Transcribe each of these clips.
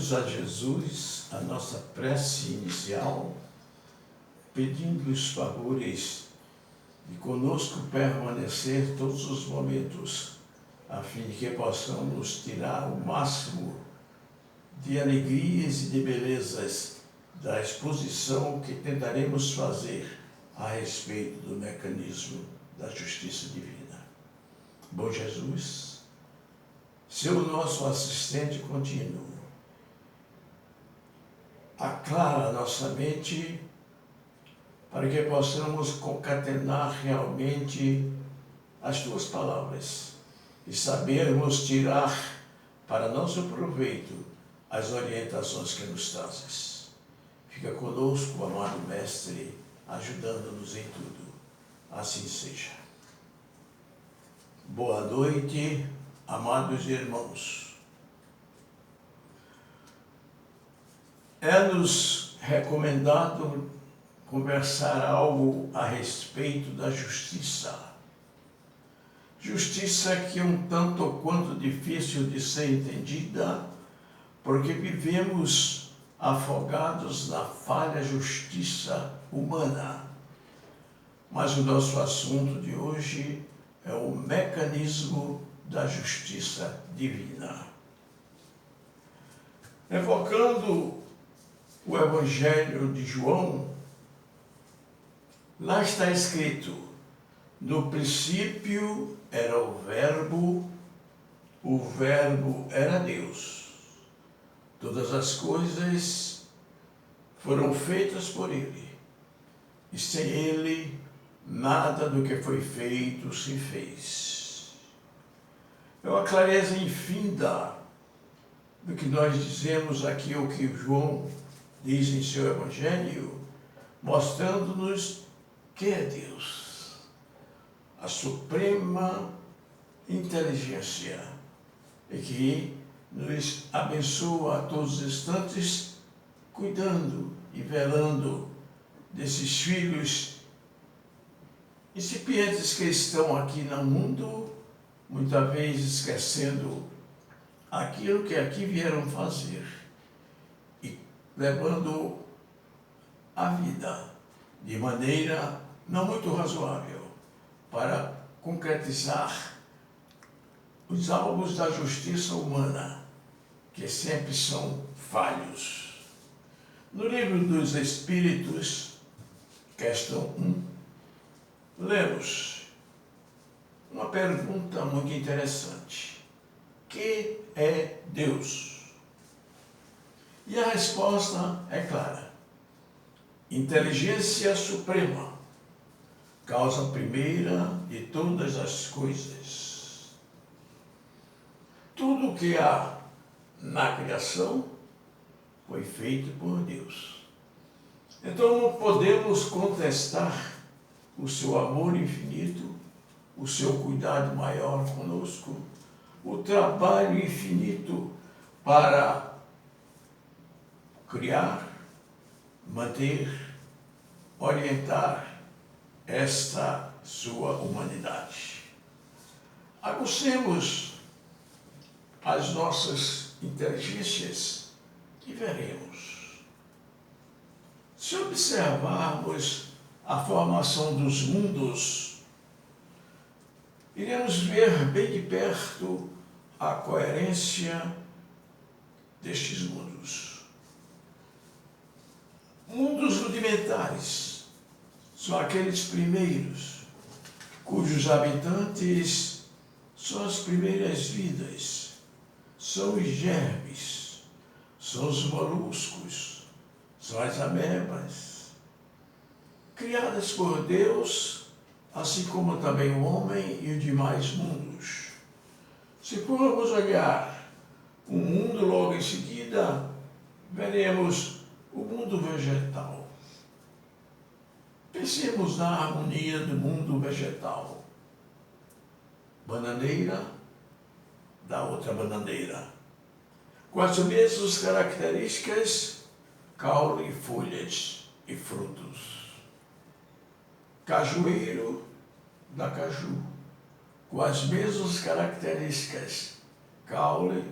Dirigimos a Jesus a nossa prece inicial, pedindo os favores de conosco permanecer todos os momentos, a fim de que possamos tirar o máximo de alegrias e de belezas da exposição que tentaremos fazer a respeito do mecanismo da justiça divina. Bom Jesus, seu nosso assistente contínuo, aclara nossa mente para que possamos concatenar realmente as tuas palavras e sabermos tirar para nosso proveito as orientações que nos trazes. Fica conosco, amado Mestre, ajudando-nos em tudo. Assim seja. Boa noite, amados irmãos. É-nos recomendado conversar algo a respeito da justiça. Justiça que é um tanto ou quanto difícil de ser entendida, porque vivemos afogados na falha justiça humana. Mas o nosso assunto de hoje é o mecanismo da justiça divina. Evocando o Evangelho de João, lá está escrito: no princípio era o Verbo era Deus. Todas as coisas foram feitas por Ele, e sem Ele nada do que foi feito se fez. É uma clareza infinda do que nós dizemos aqui, o que João diz em seu Evangelho, mostrando-nos que é Deus, a suprema inteligência, e que nos abençoa a todos os instantes, cuidando e velando desses filhos incipientes que estão aqui no mundo, muitas vezes esquecendo aquilo que aqui vieram fazer e levando a vida de maneira não muito razoável para concretizar os alvos da justiça humana, que sempre são falhos. No livro dos Espíritos, questão 1, lemos uma pergunta muito interessante: que é Deus? E a resposta é clara: inteligência suprema, causa primeira de todas as coisas. Tudo o que há na criação foi feito por Deus. Então não podemos contestar o seu amor infinito, o seu cuidado maior conosco, o trabalho infinito para criar, manter, orientar esta sua humanidade. Aguçemos as nossas inteligências e veremos. Se observarmos a formação dos mundos, iremos ver bem de perto a coerência destes mundos. Mundos rudimentares são aqueles primeiros cujos habitantes são as primeiras vidas, são os germes, são os moluscos, são as amebas, criadas por Deus, assim como também o homem e os demais mundos. Se formos olhar o mundo logo em seguida, veremos o mundo vegetal. Pensemos na harmonia do mundo vegetal. Bananeira da outra bananeira, com as mesmas características, caule, folhas e frutos. Cajueiro da caju, com as mesmas características, caule,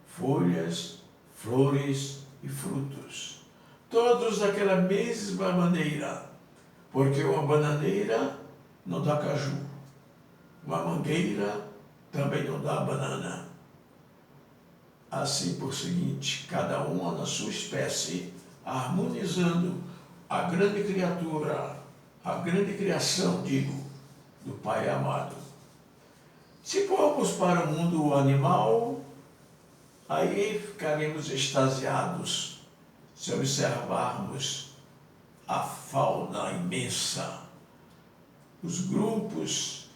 folhas, flores e frutos, todos daquela mesma maneira, porque uma bananeira não dá caju, uma mangueira também não dá banana. Assim por seguinte, cada uma na sua espécie, harmonizando a grande criatura, a grande criação, digo, do Pai amado. Se formos para o mundo animal, aí ficaremos extasiados se observarmos a fauna imensa, os grupos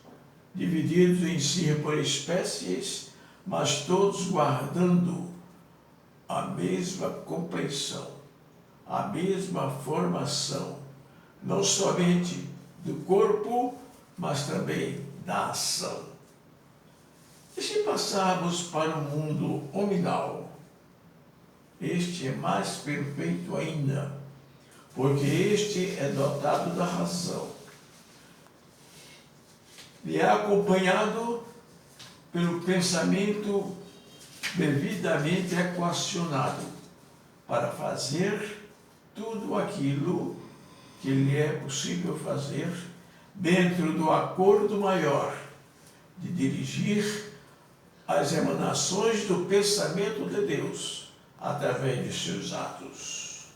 divididos em si por espécies, mas todos guardando a mesma compreensão, a mesma formação, não somente do corpo, mas também da ação. E se passarmos para o mundo hominal, este é mais perfeito ainda, porque este é dotado da razão e é acompanhado pelo pensamento devidamente equacionado para fazer tudo aquilo que lhe é possível fazer dentro do acordo maior de dirigir as emanações do pensamento de Deus através de seus atos.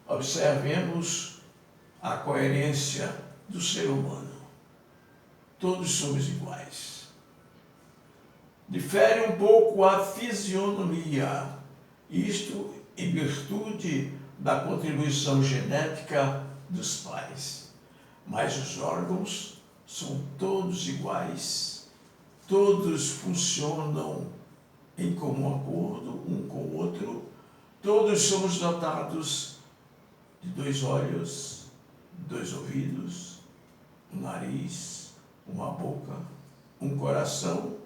Observemos a coerência do ser humano. Todos somos iguais. Difere um pouco a fisionomia, isto em virtude da contribuição genética dos pais. Mas os órgãos são todos iguais, todos funcionam em comum acordo um com o outro, todos somos dotados de 2 olhos, 2 ouvidos, um nariz, uma boca, um coração,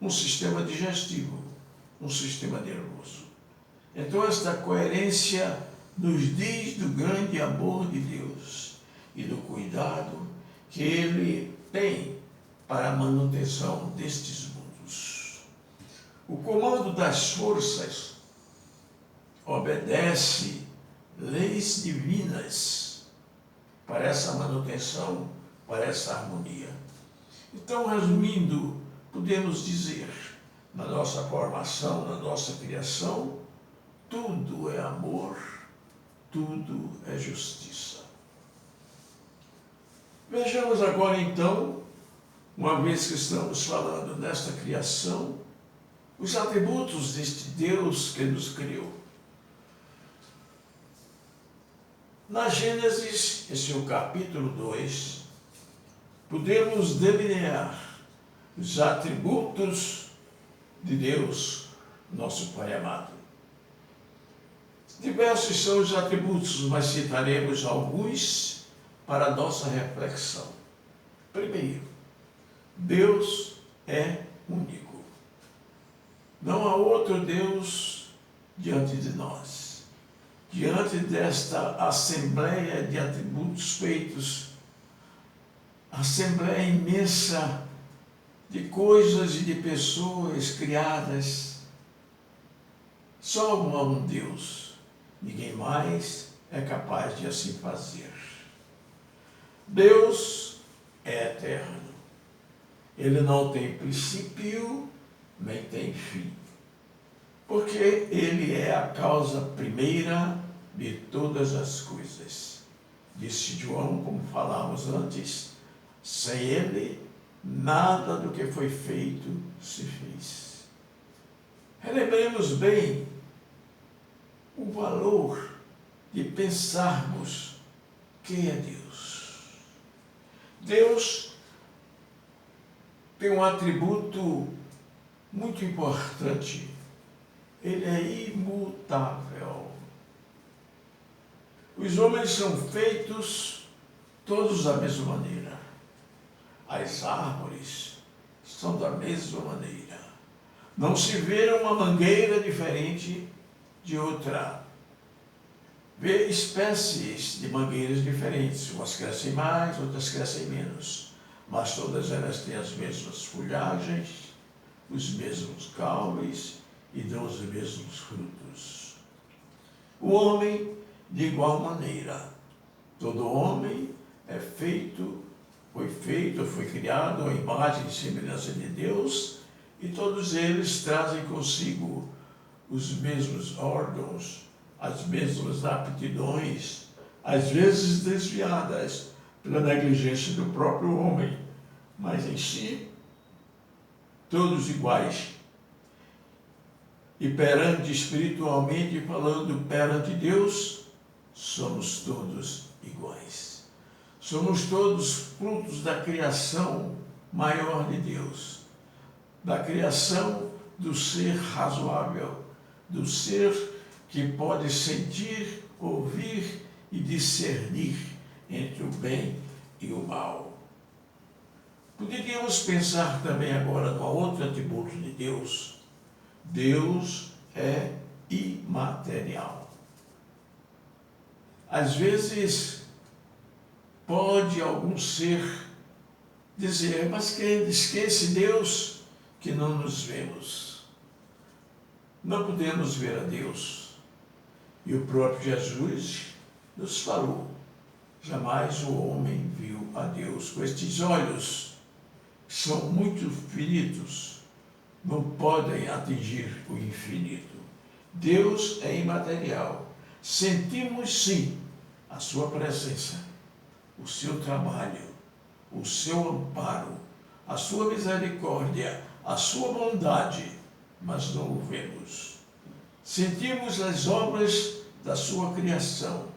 um sistema digestivo, um sistema nervoso. Então esta coerência nos diz do grande amor de Deus e do cuidado que Ele tem para a manutenção destes mundos. O comando das forças obedece leis divinas para essa manutenção, para essa harmonia. Então, resumindo, podemos dizer, na nossa formação, na nossa criação, tudo é amor, tudo é justiça. Vejamos agora, então, uma vez que estamos falando nesta criação, os atributos deste Deus que nos criou. Na Gênesis, esse é o capítulo 2, podemos delinear os atributos de Deus, nosso Pai amado. Diversos são os atributos, mas citaremos alguns para a nossa reflexão. Primeiro, Deus é único. Não há outro Deus diante de nós. Diante desta assembleia de atributos feitos, assembleia imensa de coisas e de pessoas criadas, só há um Deus. Ninguém mais é capaz de assim fazer. Deus é eterno. Ele não tem princípio, nem tem fim. Porque Ele é a causa primeira de todas as coisas. Disse João, como falamos antes, sem Ele, nada do que foi feito se fez. Relembremos bem o valor de pensarmos quem é Deus. Deus tem um atributo muito importante. Ele é imutável. Os homens são feitos todos da mesma maneira. As árvores são da mesma maneira. Não se vê uma mangueira diferente de outra. Vê espécies de mangueiras diferentes. Umas crescem mais, outras crescem menos. Mas todas elas têm as mesmas folhagens, os mesmos caules e dão os mesmos frutos. O homem, de igual maneira, todo homem foi criado à imagem e semelhança de Deus, e todos eles trazem consigo os mesmos órgãos, as mesmas aptidões, às vezes desviadas pela negligência do próprio homem, mas em si, todos iguais. E espiritualmente falando, perante Deus, somos todos iguais. Somos todos frutos da criação maior de Deus, da criação do ser razoável, do ser que pode sentir, ouvir e discernir entre o bem e o mal. Poderíamos pensar também agora num outro atributo de Deus. Deus é imaterial. Às vezes, pode algum ser dizer, mas que esse Deus que não nos vemos? Não podemos ver a Deus. E o próprio Jesus nos falou, jamais o homem viu a Deus com estes olhos, que são muito finitos, não podem atingir o infinito. Deus é imaterial. Sentimos sim a sua presença, o seu trabalho, o seu amparo, a sua misericórdia, a sua bondade, mas não o vemos. Sentimos as obras da sua criação,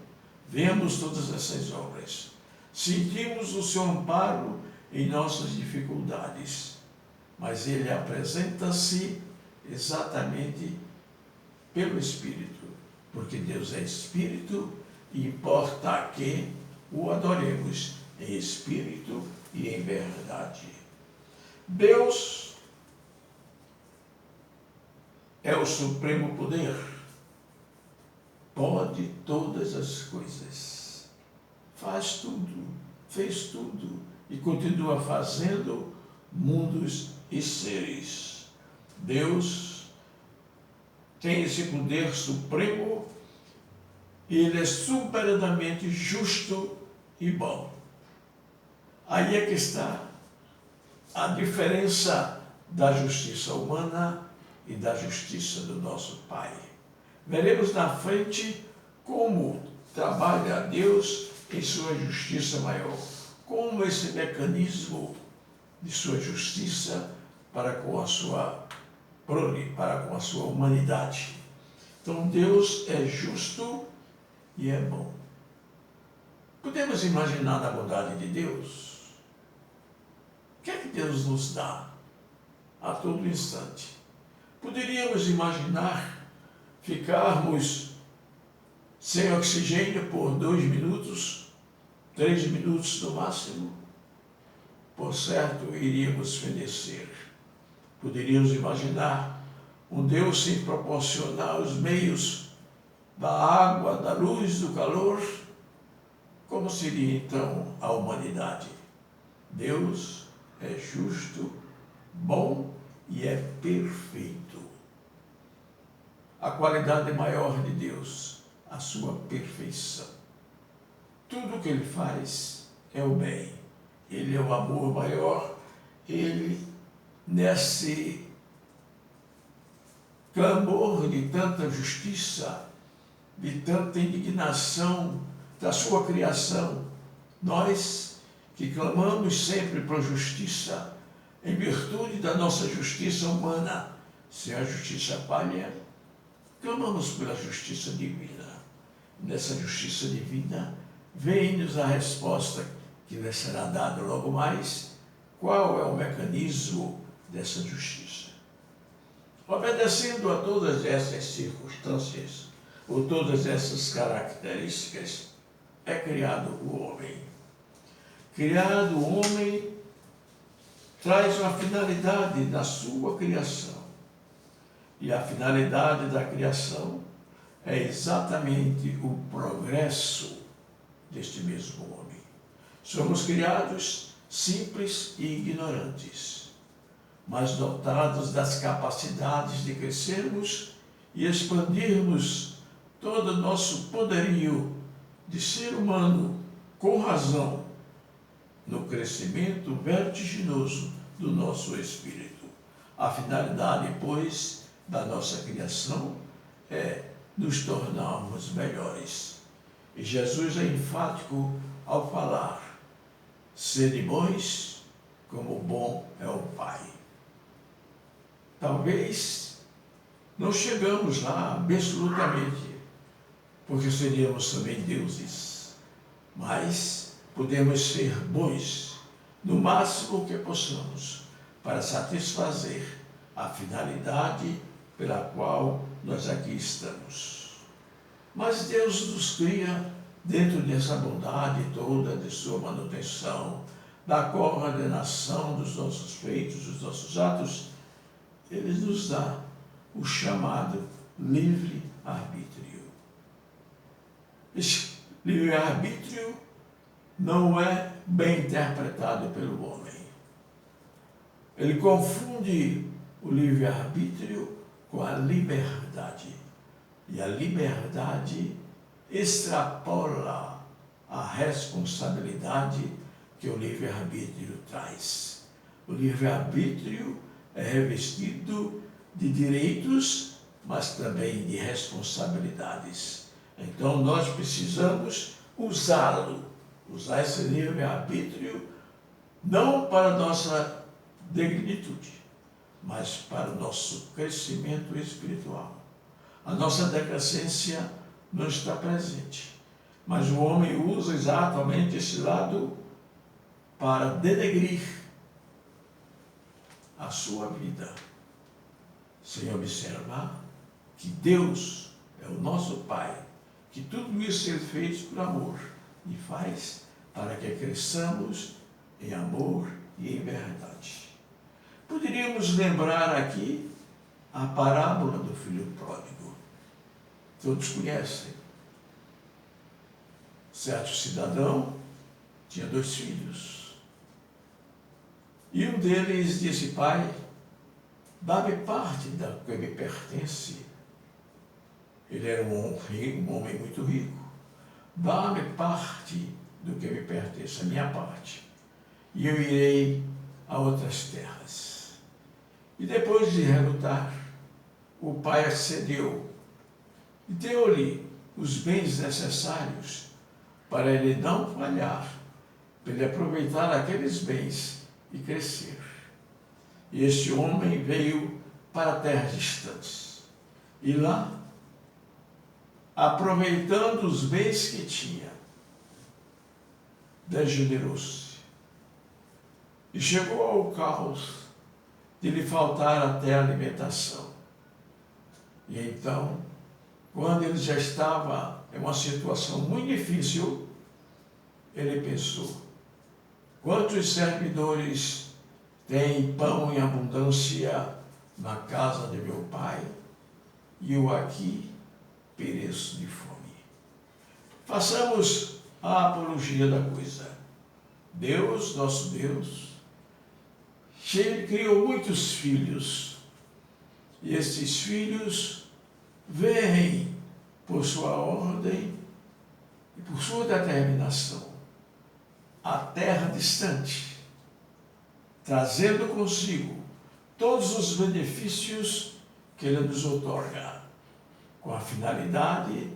vemos todas essas obras. Sentimos o seu amparo em nossas dificuldades, mas ele apresenta-se exatamente pelo Espírito, porque Deus é Espírito e importa que o adoremos em Espírito e em verdade. Deus é o supremo poder, pode todas as coisas, faz tudo, fez tudo e continua fazendo mundos e seres. Deus tem esse poder supremo e ele é soberanamente justo e bom. Aí é que está a diferença da justiça humana e da justiça do nosso Pai. Veremos na frente como trabalha Deus em sua justiça maior, como esse mecanismo de sua justiça para com a sua humanidade. Então Deus é justo e é bom. Podemos imaginar a bondade de Deus? O que é que Deus nos dá a todo instante? Poderíamos imaginar ficarmos sem oxigênio por 2 minutos, 3 minutos no máximo? Por certo, iríamos fenecer. Poderíamos imaginar um Deus sem proporcionar os meios da água, da luz, do calor? Como seria então a humanidade? Deus é justo, bom e é perfeito. A qualidade maior de Deus, a sua perfeição. Tudo o que ele faz é o bem. Ele é o amor maior. Ele, nesse clamor de tanta justiça, de tanta indignação da sua criação, nós que clamamos sempre por justiça, em virtude da nossa justiça humana, sem a justiça palha, clamamos pela justiça divina. Nessa justiça divina, vem-nos a resposta que lhe será dada logo mais. Qual é o mecanismo dessa justiça? Obedecendo a todas essas circunstâncias, ou todas essas características, é criado o homem. Criado o homem traz uma finalidade da sua criação. E a finalidade da criação é exatamente o progresso deste mesmo homem. Somos criados simples e ignorantes. mas dotados das capacidades de crescermos e expandirmos todo o nosso poderio de ser humano com razão no crescimento vertiginoso do nosso espírito. A finalidade, pois, da nossa criação é nos tornarmos melhores. E Jesus é enfático ao falar: sede bons, como bom é o Pai. Talvez não chegamos lá absolutamente, porque seríamos também deuses, mas podemos ser bons no máximo que possamos para satisfazer a finalidade pela qual nós aqui estamos. Mas Deus nos cria dentro dessa bondade toda de sua manutenção, da coordenação dos nossos feitos, dos nossos atos. Ele nos dá o chamado livre-arbítrio. Esse livre-arbítrio não é bem interpretado pelo homem. Ele confunde o livre-arbítrio com a liberdade. E a liberdade extrapola a responsabilidade que o livre-arbítrio traz. O livre-arbítrio é revestido de direitos, mas também de responsabilidades. Então nós precisamos usá-lo, usar esse livre-arbítrio não para nossa negritude, mas para o nosso crescimento espiritual. A nossa decrescência não está presente, mas o homem usa exatamente esse lado para denegrir a sua vida, sem observar que Deus é o nosso Pai, que tudo isso é feito por amor e faz para que cresçamos em amor e em verdade. Poderíamos lembrar aqui a parábola do filho pródigo. Todos conhecem. Certo cidadão tinha 2 filhos. E um deles disse: pai, dá-me parte da que me pertence. Ele era um homem muito rico. Dá-me parte do que me pertence, a minha parte. E eu irei a outras terras. E depois de relutar, o pai acedeu e deu-lhe os bens necessários para ele não falhar, para ele aproveitar aqueles bens e crescer. E este homem veio para terras distantes. E lá, aproveitando os bens que tinha, degenerou-se. E chegou ao caos de lhe faltar até a alimentação. E então, quando ele já estava em uma situação muito difícil, ele pensou: quantos servidores têm pão em abundância na casa de meu pai, e eu aqui pereço de fome. Façamos a apologia da coisa. Deus, nosso Deus, criou muitos filhos, e estes filhos vêm por sua ordem e por sua determinação à terra distante, trazendo consigo todos os benefícios que Ele nos outorga, com a finalidade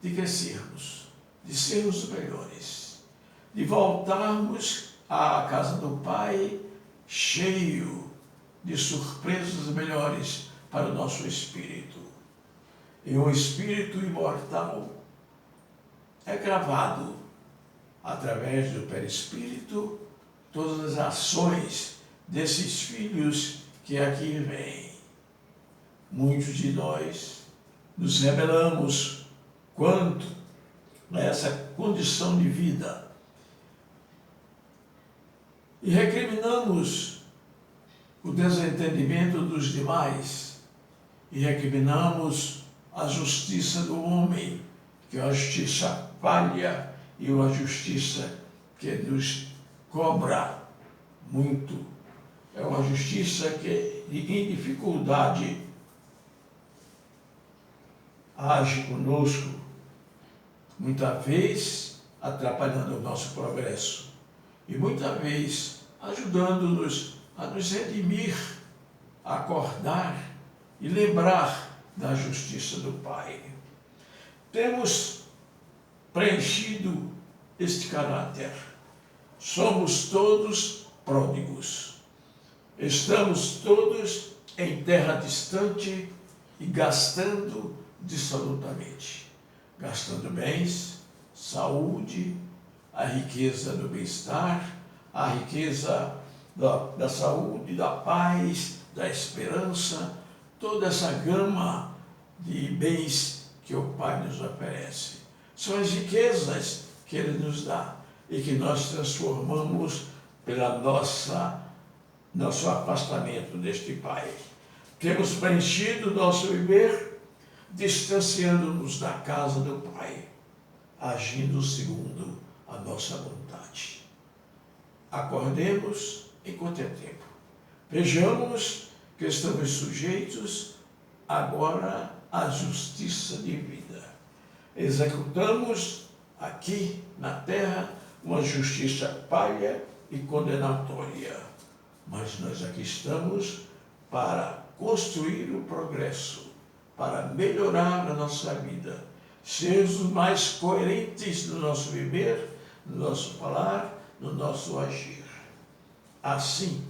de crescermos, de sermos melhores, de voltarmos à casa do Pai cheio de surpresas melhores para o nosso espírito. E um espírito imortal é gravado através do perispírito todas as ações desses filhos que aqui vêm. Muitos de nós nos rebelamos quanto a essa condição de vida e recriminamos o desentendimento dos demais e recriminamos a justiça do homem, que é a justiça falha e a justiça que nos cobra muito. é uma justiça que, em dificuldade, age conosco, muitas vezes atrapalhando o nosso progresso e muitas vezes ajudando-nos a nos redimir, a acordar e lembrar da justiça do Pai. Temos preenchido este caráter. Somos todos pródigos. Estamos todos em terra distante e gastando dissolutamente. Gastando bens, saúde, a riqueza do bem-estar, a riqueza da saúde, da paz, da esperança, toda essa gama de bens que o Pai nos oferece. São as riquezas que Ele nos dá e que nós transformamos pela nosso afastamento deste Pai. Temos preenchido o nosso viver, distanciando-nos da casa do Pai, agindo segundo a nossa vontade. Acordemos enquanto é tempo. Vejamos que estamos sujeitos agora à justiça divina. Executamos aqui na terra uma justiça palha e condenatória, mas nós aqui estamos para construir o progresso, para melhorar a nossa vida, sermos mais coerentes no nosso viver, no nosso falar, no nosso agir. Assim,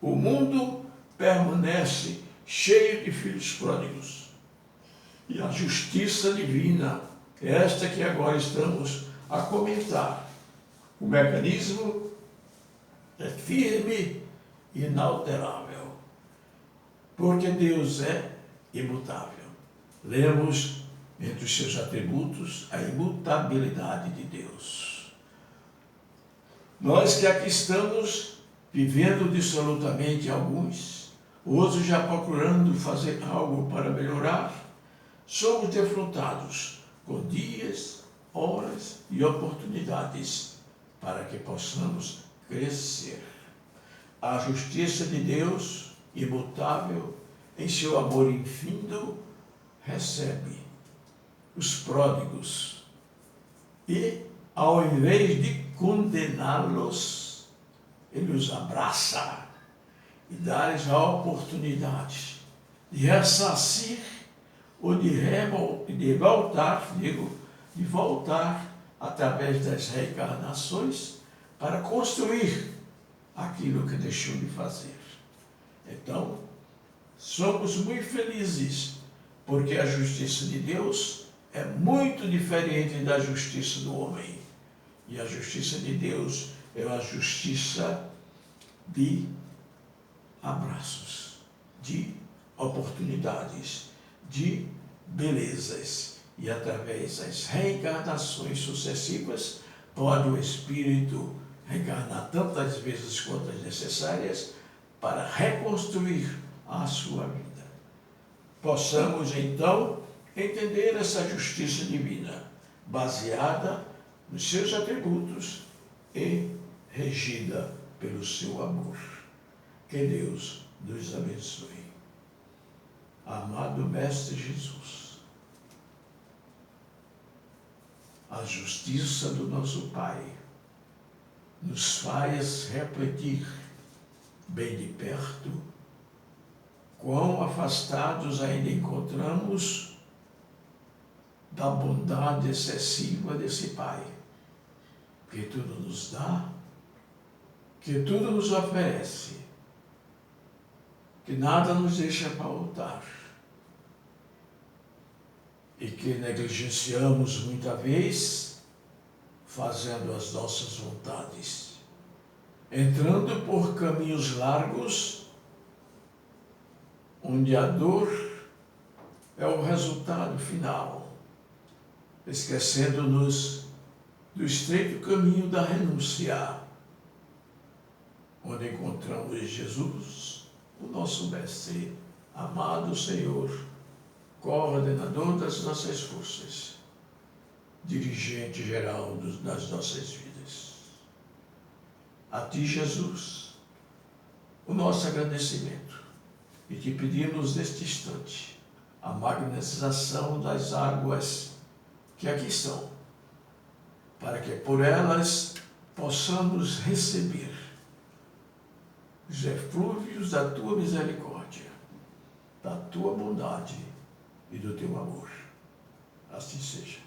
o mundo permanece cheio de filhos pródigos. E a justiça divina, esta que agora estamos a comentar, o mecanismo é firme e inalterável, porque Deus é imutável. Lemos entre os seus atributos a imutabilidade de Deus. Nós que aqui estamos vivendo dissolutamente alguns, outros já procurando fazer algo para melhorar, somos defrontados com dias, horas e oportunidades para que possamos crescer. A justiça de Deus, imutável, em seu amor infindo, recebe os pródigos e, ao invés de condená-los, Ele os abraça e dá-lhes a oportunidade de ressarcir ou de voltar através das reencarnações para construir aquilo que deixou de fazer. Então, somos muito felizes, porque a justiça de Deus é muito diferente da justiça do homem. E a justiça de Deus é uma justiça de abraços, de oportunidades, de belezas. E através das reencarnações sucessivas, pode o Espírito reencarnar tantas vezes quanto as necessárias para reconstruir a sua vida. Possamos, então, entender essa justiça divina, baseada nos seus atributos e regida pelo seu amor. Que Deus nos abençoe. Amado Mestre Jesus, a justiça do nosso Pai nos faz refletir bem de perto quão afastados ainda encontramos da bondade excessiva desse Pai, que tudo nos dá, que tudo nos oferece, que nada nos deixa faltar, e que negligenciamos muita vez, fazendo as nossas vontades, entrando por caminhos largos, onde a dor é o resultado final, esquecendo-nos do estreito caminho da renúncia, onde encontramos Jesus, o nosso Mestre, amado Senhor, coordenador das nossas forças, dirigente geral das nossas vidas. A Ti, Jesus, o nosso agradecimento e te pedimos neste instante a magnetização das águas que aqui estão, para que por elas possamos receber os eflúvios da tua misericórdia, da tua bondade e do teu amor. Assim seja.